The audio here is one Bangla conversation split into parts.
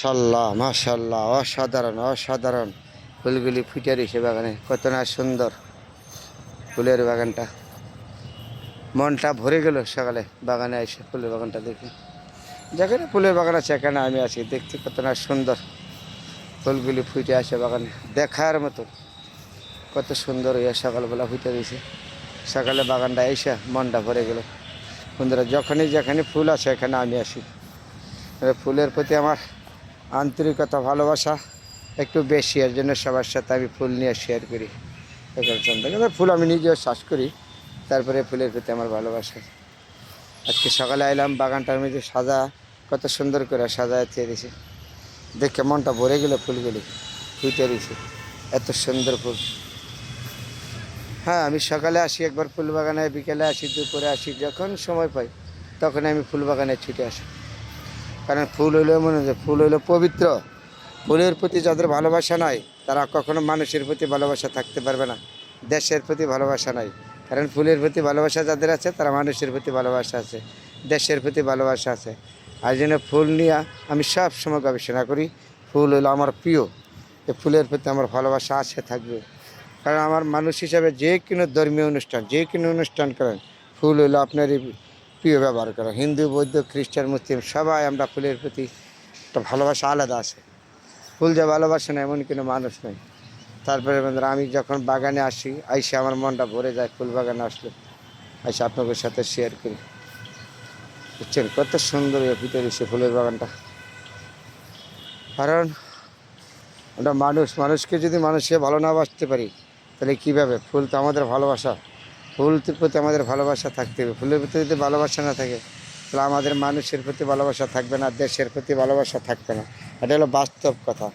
মাশাল্লাহ মাশাল্লাহ, অসাধারণ অসাধারণ ফুলগুলি ফুটে রয়েছে বাগানে। কত না সুন্দর ফুলের বাগানটা, মনটা ভরে গেল সকালে বাগানে এসে ফুলের বাগানটা দেখে। যেখানে ফুলের বাগান আছে এখানে আমি আছি, দেখতে কত না সুন্দর ফুলগুলি ফুটে আসে বাগানে, দেখার মতো কত সুন্দর হইয়া সকালবেলা ফুটে রয়েছে। সকালে বাগানটা এসে মনটা ভরে গেল। বন্ধুরা, যখনই যেখানে ফুল আছে এখানে আমি আসি। ফুলের প্রতি আমার আন্তরিকতা ভালোবাসা একটু বেশি, এর জন্য সবার সাথে আমি ফুল নিয়ে শেয়ার করি। ফুল আমি নিজেও চাষ করি, তারপরে ফুলের প্রতি আমার ভালোবাসা। আজকে সকালে আইলাম, বাগানটার মধ্যে কত সুন্দর করে সাজায় দিয়েছে, দেখে মনটা ভরে গেল। ফুলগুলি ফুটে রয়েছে, এত সুন্দর ফুল। হ্যাঁ, আমি সকালে আসি একবার ফুল বাগানে, বিকেলে আসি, দুপুরে আসি, যখন সময় পাই তখন আমি ফুল বাগানে ছুটে আসি। কারণ ফুল হইলেও মনে হয় ফুল হইলো পবিত্র। ফুলের প্রতি যাদের ভালোবাসা নাই তারা কখনো মানুষের প্রতি ভালোবাসা থাকতে পারবে না, দেশের প্রতি ভালোবাসা নাই। কারণ ফুলের প্রতি ভালোবাসা যাদের আছে তারা মানুষের প্রতি ভালোবাসা আছে, দেশের প্রতি ভালোবাসা আছে। আর জন্য ফুল নিয়ে আমি সব সময় গবেষণা করি। ফুল হলো আমার প্রিয়, এই ফুলের প্রতি আমার ভালোবাসা আছে, থাকবে। কারণ আমার মানুষ হিসাবে যে কোনো ধর্মীয় অনুষ্ঠান, যে কোনো অনুষ্ঠান করেন, ফুল হলো আপনারই প্রিয় ব্যবহার করা। হিন্দু, বৌদ্ধ, খ্রিস্টান, মুসলিম সবাই আমরা ফুলের প্রতি একটা ভালোবাসা আলাদা আছে। ফুল যে ভালোবাসে না এমন কোনো মানুষ নেই। তারপরে বন্ধুরা, আমি যখন বাগানে আসি, আইসে আমার মনটা ভরে যায়। ফুল বাগানে আসলে আইসে আপনাদের সাথে শেয়ার করি। বুঝছেন কত সুন্দর ভিতরে এসে ফুলের বাগানটা। কারণ আমরা মানুষকে যদি মানুষকে ভালো না বাসতে পারি তাহলে কীভাবে? ফুল তো আমাদের ভালোবাসা, ফুলের প্রতি আমাদের ভালোবাসা থাকতে হবে। ফুলের প্রতি যদি ভালোবাসা না থাকে তাহলে আমাদের মানুষের প্রতি ভালোবাসা থাকবে না, দেশের প্রতি ভালোবাসা থাকবে না। এটা হলো বাস্তব কথা।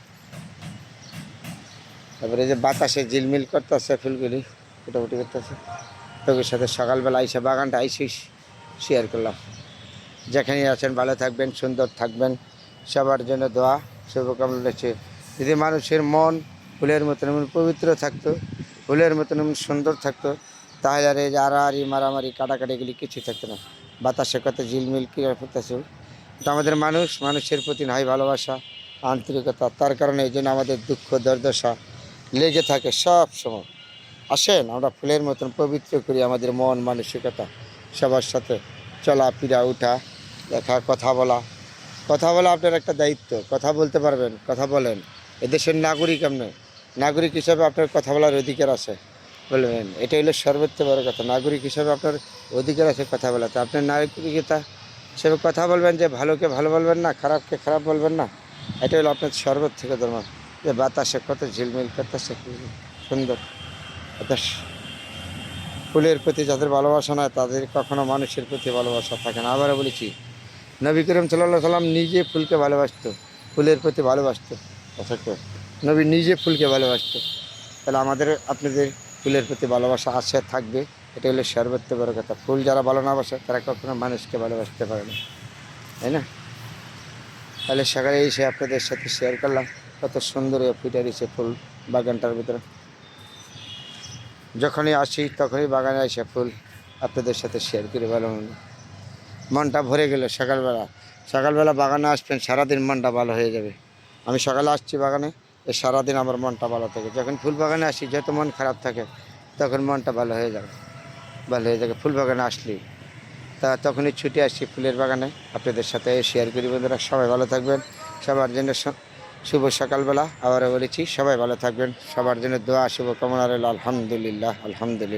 তারপরে এই যে বাতাসে ঝিলমিল করতেছে, ফুলগুলি ফোটাফুটি করতেছে, তোর সাথে সকালবেলা আইসে বাগানটা আইসি শেয়ার করলাম। যেখানেই আছেন ভালো থাকবেন, সুন্দর থাকবেন, সবার জন্য দোয়া শুভকামনা রয়েছে। যদি মানুষের মন ফুলের মতন এমন পবিত্র থাকতো, ফুলের মতন এমন সুন্দর থাকতো, তাহলে আর এই যে আড়াআড়ি মারামারি কাটাকাটি এগুলি কিছু থাকতো না। বাতাসে কত ঝিলমিল কী করতেছে। তো আমাদের মানুষের প্রতি নাই ভালোবাসা, আন্তরিকতা, তার কারণে এই জন্য আমাদের দুঃখ দুর্দশা লেগে থাকে সব সময়। আসেন আমরা ফুলের মতন পবিত্র করি আমাদের মন মানসিকতা, সবার সাথে চলাফেরা, উঠা, দেখা, কথা বলা আপনার একটা দায়িত্ব। কথা বলতে পারবেন, কথা বলেন। এদেশের নাগরিক আপনি, নাগরিক হিসাবে আপনার কথা বলার অধিকার আছে, বলবেন। এটা হলো সর্বোচ্চ বড় কথা। নাগরিক হিসাবে আপনার অধিকার আছে কথা বলাতে। আপনার নাগরিকতা হিসেবে কথা বলবেন, যে ভালোকে ভালো বলবেন না, খারাপকে খারাপ বলবেন না। এটা হলো আপনার সর্বোচ্চ থেকে ধর্ম। যে বাতাসে কত ঝিলমিল করতেছে, সুন্দর বাতাস। ফুলের প্রতি যাদের ভালোবাসা নয় তাদের কখনো মানুষের প্রতি ভালোবাসা থাকে না। আবারও বলেছি, নবী করিম সাল্লাল্লাহু আলাইহি সাল্লাম নিজে ফুলকে ভালোবাসতো, ফুলের প্রতি ভালোবাসতো। অথচ নবী নিজে ফুলকে ভালোবাসতো। তাহলে আমাদের আপনাদের ফুলের প্রতি ভালোবাসা আছে, থাকবে। এটা হলো সর্বোচ্চ বড় কথা। ফুল যারা ভালো না বাসে তারা কখনো মানুষকে ভালোবাসতে পারে না, তাই না? তাহলে সকালে এসে আপনাদের সাথে শেয়ার করলাম কত সুন্দর ফুটে রয়েছে ফুল বাগানটার ভিতরে। যখনই আসি তখনই বাগানে এসে ফুল আপনাদের সাথে শেয়ার করি। ভালো মনটা ভরে গেল। সকালবেলা বাগানে আসবেন, সারাদিন মনটা ভালো হয়ে যাবে। আমি সকালে আসছি বাগানে, সারাদিন আমার মনটা ভালো থাকে। যখন ফুল বাগানে আসি, যত মন খারাপ থাকে তখন মনটা ভালো হয়ে যাবে, ফুল বাগানে আসলেই। তখনই ছুটে আসছি ফুলের বাগানে, আপনাদের সাথে শেয়ার করি। বন্ধুরা, সবাই ভালো থাকবেন, সবার জন্য শুভ সকালবেলা। আবারও বলেছি, সবাই ভালো থাকবেন, সবার জন্য দোয়া শুভকামনা রইল। আলহামদুলিল্লাহ, আলহামদুলিল্লাহ।